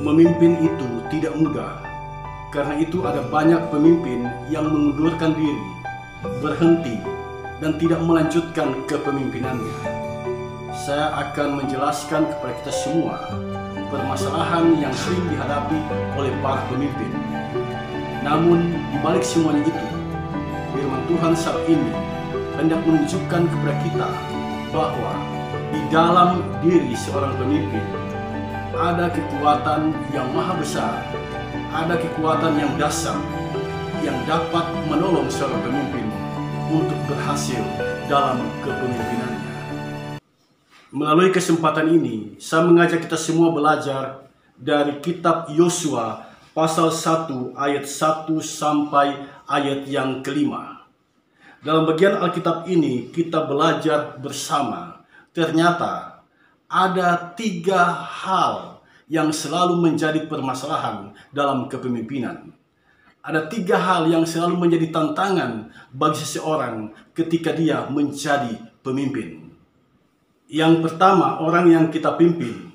Memimpin itu tidak mudah. Karena itu ada banyak pemimpin yang mengundurkan diri, berhenti, dan tidak melanjutkan kepemimpinannya. Saya akan menjelaskan kepada kita semua permasalahan yang sering dihadapi oleh para pemimpin. Namun, di balik semuanya itu, firman Tuhan saat ini hendak menunjukkan kepada kita bahwa di dalam diri seorang pemimpin ada kekuatan yang maha besar, ada kekuatan yang dasar yang dapat menolong seorang pemimpin untuk berhasil dalam kepemimpinannya. Melalui kesempatan ini, saya mengajak kita semua belajar dari kitab Yosua pasal 1 ayat 1 sampai ayat yang kelima. Dalam bagian Alkitab ini kita belajar bersama, ternyata ada 3 hal yang selalu menjadi permasalahan dalam kepemimpinan. Ada 3 hal yang selalu menjadi tantangan bagi seseorang ketika dia menjadi pemimpin. Yang pertama, orang yang kita pimpin.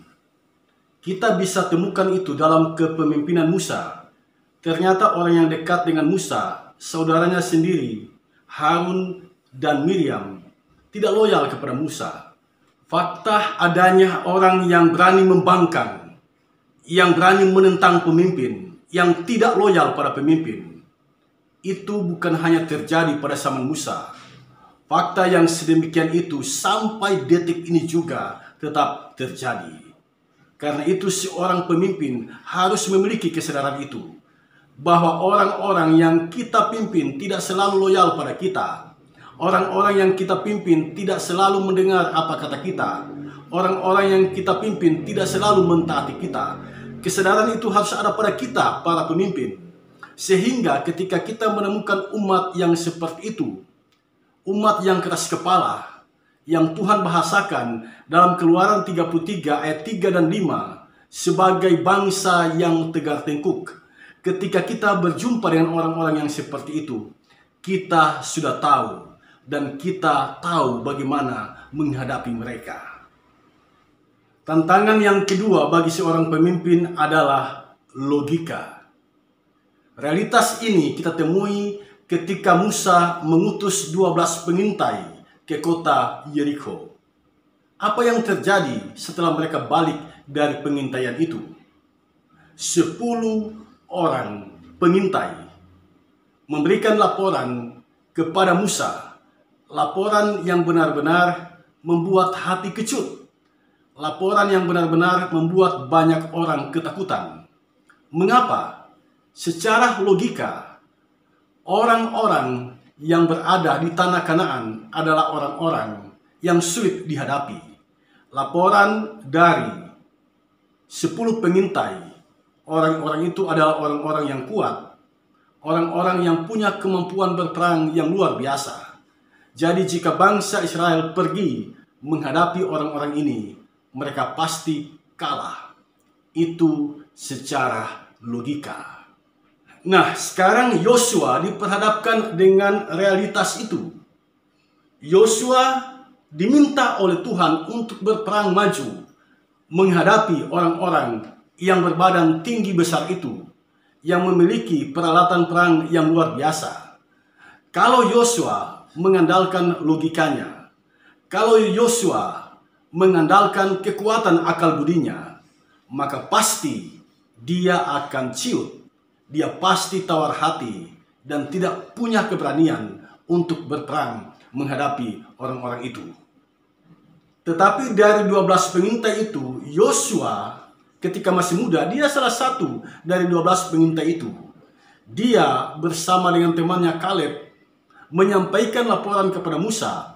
Kita bisa temukan itu dalam kepemimpinan Musa. Ternyata orang yang dekat dengan Musa, saudaranya sendiri, Harun dan Miriam, tidak loyal kepada Musa. Fakta adanya orang yang berani membangkang, yang berani menentang pemimpin, yang tidak loyal pada pemimpin, itu bukan hanya terjadi pada zaman Musa. Fakta yang sedemikian itu sampai detik ini juga tetap terjadi. Karena itu seorang pemimpin harus memiliki kesadaran itu, bahwa orang-orang yang kita pimpin tidak selalu loyal pada kita. Orang-orang yang kita pimpin tidak selalu mendengar apa kata kita. Orang-orang yang kita pimpin tidak selalu mentaati kita. Kesadaran itu harus ada pada kita, para pemimpin. Sehingga ketika kita menemukan umat yang seperti itu, umat yang keras kepala, yang Tuhan bahasakan dalam Keluaran 33 ayat 3 dan 5, sebagai bangsa yang tegar tengkuk. Ketika kita berjumpa dengan orang-orang yang seperti itu, kita sudah tahu, dan kita tahu bagaimana menghadapi mereka. Tantangan yang kedua bagi seorang pemimpin adalah logika. Realitas ini kita temui ketika Musa mengutus 12 pengintai ke kota Yeriko. Apa yang terjadi setelah mereka balik dari pengintaian itu? 10 orang pengintai memberikan laporan kepada Musa. Laporan yang benar-benar membuat hati kecut. Laporan yang benar-benar membuat banyak orang ketakutan. Mengapa? Secara logika, orang-orang yang berada di tanah Kanaan adalah orang-orang yang sulit dihadapi. Laporan dari 10 pengintai, orang-orang itu adalah orang-orang yang kuat, orang-orang yang punya kemampuan berperang yang luar biasa. Jadi jika bangsa Israel pergi menghadapi orang-orang ini, mereka pasti kalah. Itu secara logika. Nah, sekarang Yosua diperhadapkan dengan realitas itu. Yosua diminta oleh Tuhan untuk berperang maju menghadapi orang-orang yang berbadan tinggi besar itu, yang memiliki peralatan perang yang luar biasa. Kalau Yosua mengandalkan logikanya, kalau Yosua mengandalkan kekuatan akal budinya, maka pasti dia akan ciut, dia pasti tawar hati, dan tidak punya keberanian untuk berperang menghadapi orang-orang itu. Tetapi dari 12 pengintai itu, Yosua ketika masih muda, dia salah satu dari 12 pengintai itu. Dia bersama dengan temannya Kaleb menyampaikan laporan kepada Musa,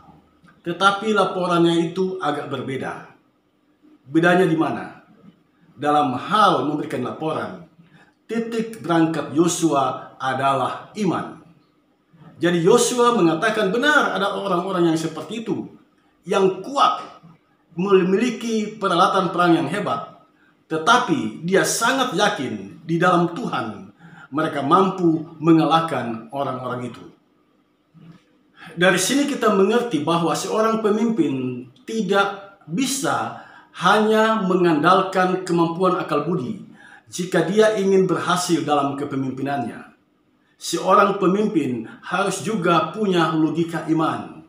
tetapi laporannya itu agak berbeda. Bedanya di mana? Dalam hal memberikan laporan, titik berangkat Yosua adalah iman. Jadi Yosua mengatakan benar ada orang-orang yang seperti itu, yang kuat, memiliki peralatan perang yang hebat, tetapi dia sangat yakin di dalam Tuhan mereka mampu mengalahkan orang-orang itu. Dari sini kita mengerti bahwa seorang pemimpin tidak bisa hanya mengandalkan kemampuan akal budi jika dia ingin berhasil dalam kepemimpinannya. Seorang pemimpin harus juga punya logika iman,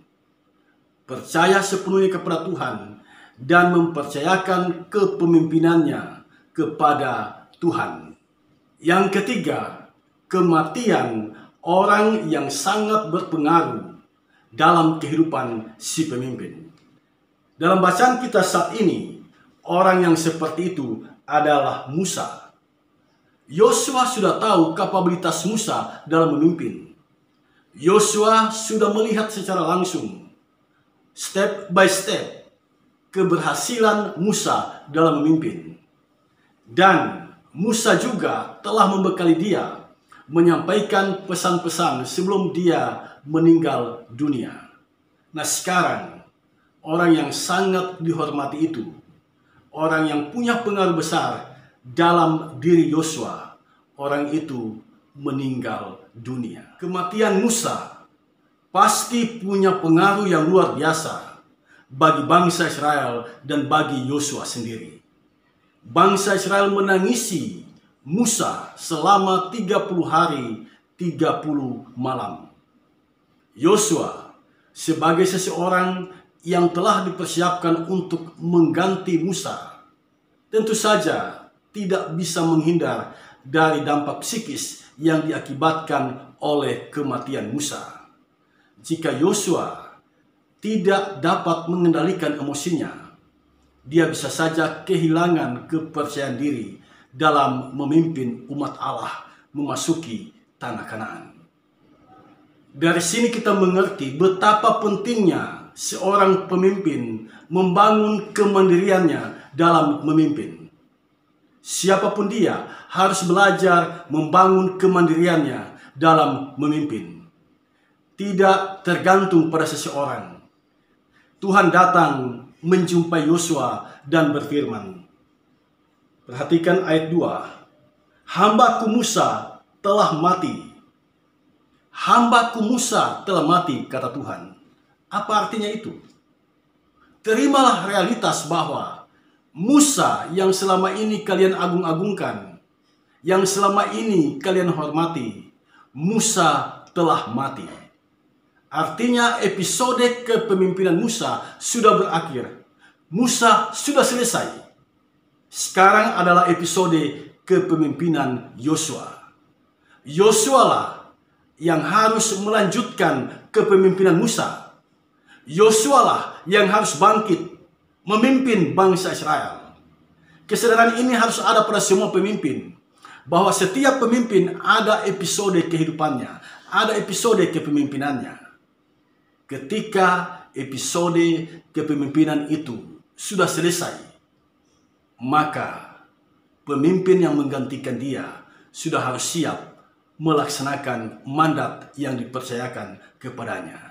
percaya sepenuhnya kepada Tuhan, dan mempercayakan kepemimpinannya kepada Tuhan. Yang ketiga, kematian orang yang sangat berpengaruh dalam kehidupan si pemimpin. Dalam bacaan kita saat ini, orang yang seperti itu adalah Musa. Yosua sudah tahu kapabilitas Musa dalam memimpin. Yosua sudah melihat secara langsung, step by step, keberhasilan Musa dalam memimpin. Dan Musa juga telah membekali dia menyampaikan pesan-pesan sebelum dia meninggal dunia. Nah sekarang, orang yang sangat dihormati itu, orang yang punya pengaruh besar dalam diri Yosua, orang itu meninggal dunia. Kematian Musa pasti punya pengaruh yang luar biasa bagi bangsa Israel dan bagi Yosua sendiri. Bangsa Israel menangisi Musa selama 30 hari 30 malam. Yosua sebagai seseorang yang telah dipersiapkan untuk mengganti Musa, tentu saja tidak bisa menghindar dari dampak psikis yang diakibatkan oleh kematian Musa. Jika Yosua tidak dapat mengendalikan emosinya, dia bisa saja kehilangan kepercayaan diri dalam memimpin umat Allah memasuki tanah Kanaan. Dari sini kita mengerti betapa pentingnya seorang pemimpin membangun kemandiriannya dalam memimpin. Siapapun dia harus belajar membangun kemandiriannya dalam memimpin. Tidak tergantung pada seseorang. Tuhan datang menjumpai Yosua dan berfirman. Perhatikan ayat 2. Hambaku Musa telah mati. Hambaku Musa telah mati, kata Tuhan. Apa artinya itu? Terimalah realitas bahwa Musa yang selama ini kalian agung-agungkan, yang selama ini kalian hormati, Musa telah mati. Artinya episode kepemimpinan Musa sudah berakhir. Musa sudah selesai. Sekarang adalah episode kepemimpinan Yosua. Yosua lah yang harus melanjutkan kepemimpinan Musa. Yosua lah yang harus bangkit memimpin bangsa Israel. Kesadaran ini harus ada pada semua pemimpin, bahwa setiap pemimpin ada episode kehidupannya, ada episode kepemimpinannya. Ketika episode kepemimpinan itu sudah selesai, maka pemimpin yang menggantikan dia sudah harus siap melaksanakan mandat yang dipercayakan kepadanya.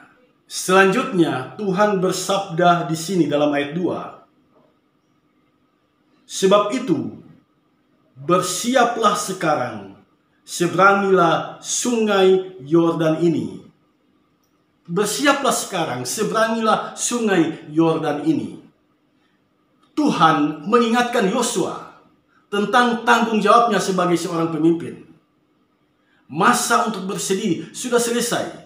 Selanjutnya Tuhan bersabda di sini dalam ayat 2. Sebab itu bersiaplah sekarang, seberangilah sungai Yordan ini. Bersiaplah sekarang, seberangilah sungai Yordan ini. Tuhan mengingatkan Yosua tentang tanggung jawabnya sebagai seorang pemimpin. Masa untuk bersedih sudah selesai.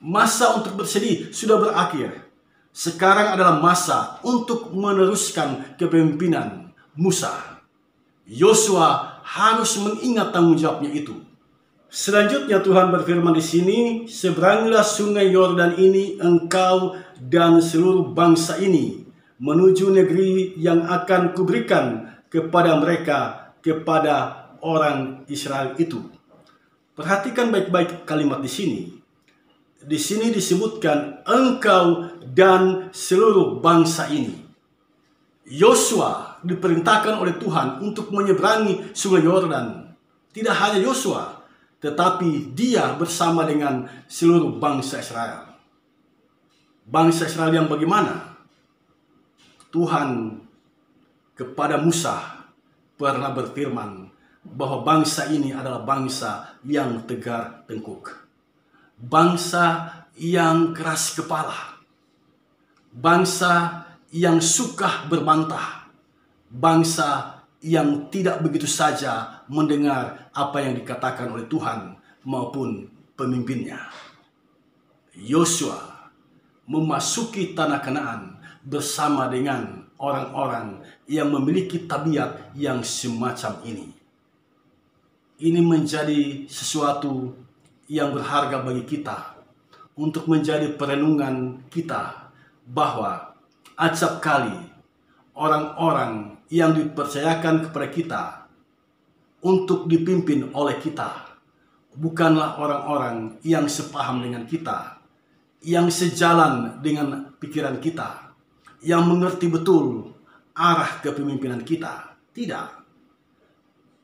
Masa untuk bersedih sudah berakhir. Sekarang adalah masa untuk meneruskan kepemimpinan Musa. Yosua harus mengingat tanggung jawabnya itu. Selanjutnya Tuhan berfirman di sini, seberangilah sungai Yordan ini engkau dan seluruh bangsa ini menuju negeri yang akan kuberikan kepada mereka, kepada orang Israel itu. Perhatikan baik-baik kalimat di sini. Di sini disebutkan engkau dan seluruh bangsa ini. Yosua diperintahkan oleh Tuhan untuk menyeberangi sungai Yordan. Tidak hanya Yosua, tetapi dia bersama dengan seluruh bangsa Israel. Bangsa Israel yang bagaimana? Tuhan kepada Musa pernah berfirman bahwa bangsa ini adalah bangsa yang tegar tengkuk. Bangsa yang keras kepala, bangsa yang suka berbantah, bangsa yang tidak begitu saja mendengar apa yang dikatakan oleh Tuhan maupun pemimpinnya. Yosua memasuki tanah Kanaan bersama dengan orang-orang yang memiliki tabiat yang semacam ini. Ini menjadi sesuatu yang berharga bagi kita untuk menjadi perenungan kita, bahwa acap kali orang-orang yang dipercayakan kepada kita untuk dipimpin oleh kita bukanlah orang-orang yang sepaham dengan kita, yang sejalan dengan pikiran kita, yang mengerti betul arah kepemimpinan kita. Tidak.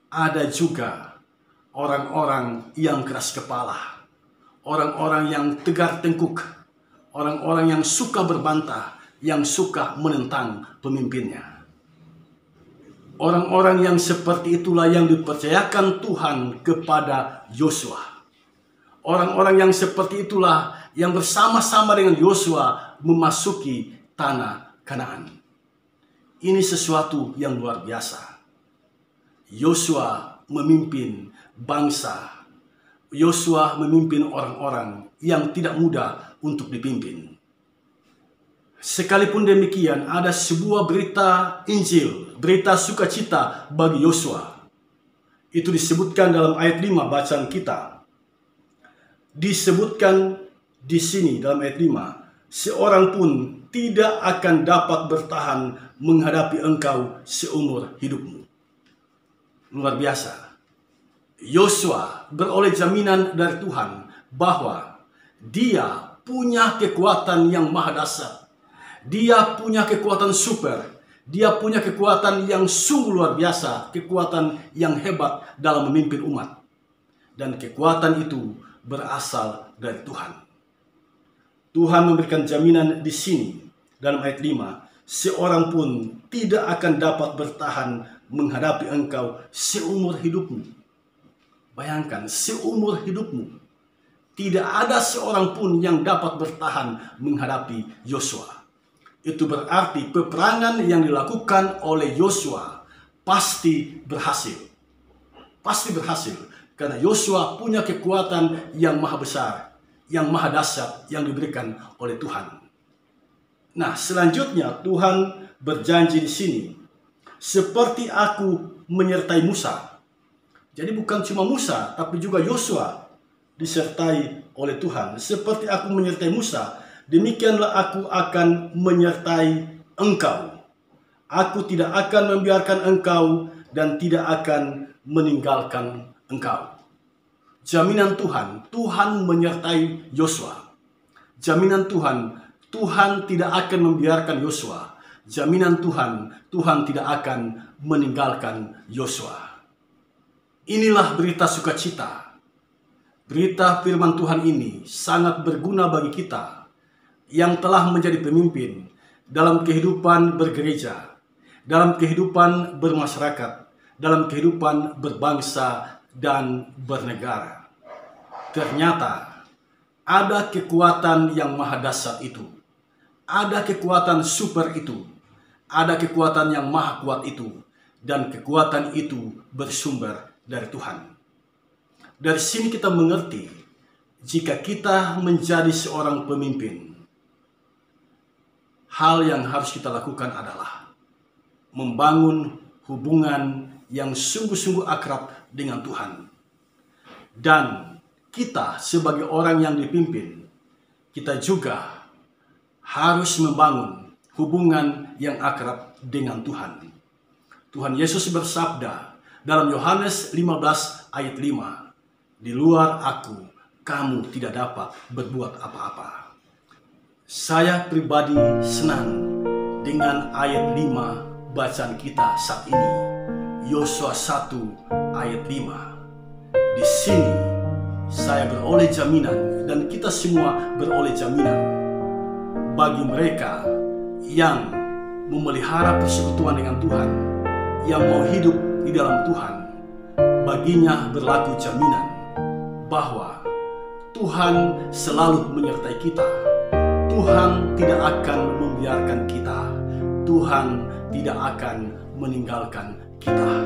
Ada juga orang-orang yang keras kepala, orang-orang yang tegar tengkuk, orang-orang yang suka berbantah, yang suka menentang pemimpinnya. Orang-orang yang seperti itulah yang dipercayakan Tuhan kepada Yosua. Orang-orang yang seperti itulah yang bersama-sama dengan Yosua memasuki tanah Kanaan. Ini sesuatu yang luar biasa. Yosua memimpin bangsa. Yosua memimpin orang-orang yang tidak mudah untuk dipimpin. Sekalipun demikian, ada sebuah berita Injil, berita sukacita bagi Yosua. Itu disebutkan dalam ayat 5 bacaan kita. Disebutkan di sini dalam ayat 5, seorang pun tidak akan dapat bertahan menghadapi engkau seumur hidupmu. Luar biasa. Yosua beroleh jaminan dari Tuhan bahwa dia punya kekuatan yang maha dahsyat. Dia punya kekuatan super. Dia punya kekuatan yang sungguh luar biasa. Kekuatan yang hebat dalam memimpin umat. Dan kekuatan itu berasal dari Tuhan. Tuhan memberikan jaminan di sini dalam ayat 5. Seorang pun tidak akan dapat bertahan menghadapi engkau seumur hidupmu. Bayangkan, seumur hidupmu. Tidak ada seorang pun yang dapat bertahan menghadapi Yosua. Itu berarti peperangan yang dilakukan oleh Yosua pasti berhasil. Pasti berhasil. Karena Yosua punya kekuatan yang maha besar, yang maha dahsyat yang diberikan oleh Tuhan. Nah, selanjutnya Tuhan berjanji di sini, seperti aku menyertai Musa. Jadi bukan cuma Musa, tapi juga Yosua disertai oleh Tuhan. Seperti aku menyertai Musa, demikianlah aku akan menyertai engkau. Aku tidak akan membiarkan engkau dan tidak akan meninggalkan engkau. Jaminan Tuhan, Tuhan menyertai Yosua. Jaminan Tuhan, Tuhan tidak akan membiarkan Yosua. Jaminan Tuhan, Tuhan tidak akan meninggalkan Yosua. Inilah berita sukacita. Berita firman Tuhan ini sangat berguna bagi kita yang telah menjadi pemimpin dalam kehidupan bergereja, dalam kehidupan bermasyarakat, dalam kehidupan berbangsa dan bernegara. Ternyata ada kekuatan yang maha dahsyat itu. Ada kekuatan super itu. Ada kekuatan yang maha kuat itu. Dan kekuatan itu bersumber dari Tuhan. Dari sini kita mengerti, jika kita menjadi seorang pemimpin, hal yang harus kita lakukan adalah membangun hubungan yang sungguh-sungguh akrab dengan Tuhan. Dan kita sebagai orang yang dipimpin, kita juga harus membangun hubungan yang akrab dengan Tuhan. Tuhan Yesus bersabda dalam Yohanes 15 ayat 5, di luar aku, kamu tidak dapat berbuat apa-apa. Saya pribadi senang dengan ayat 5 bacaan kita saat ini. Yosua 1 ayat 5. Di sini saya beroleh jaminan dan kita semua beroleh jaminan bagi mereka yang memelihara persekutuan dengan Tuhan, yang mau hidup di dalam Tuhan. Baginya berlaku jaminan bahwa Tuhan selalu menyertai kita. Tuhan tidak akan membiarkan kita. Tuhan tidak akan meninggalkan kita.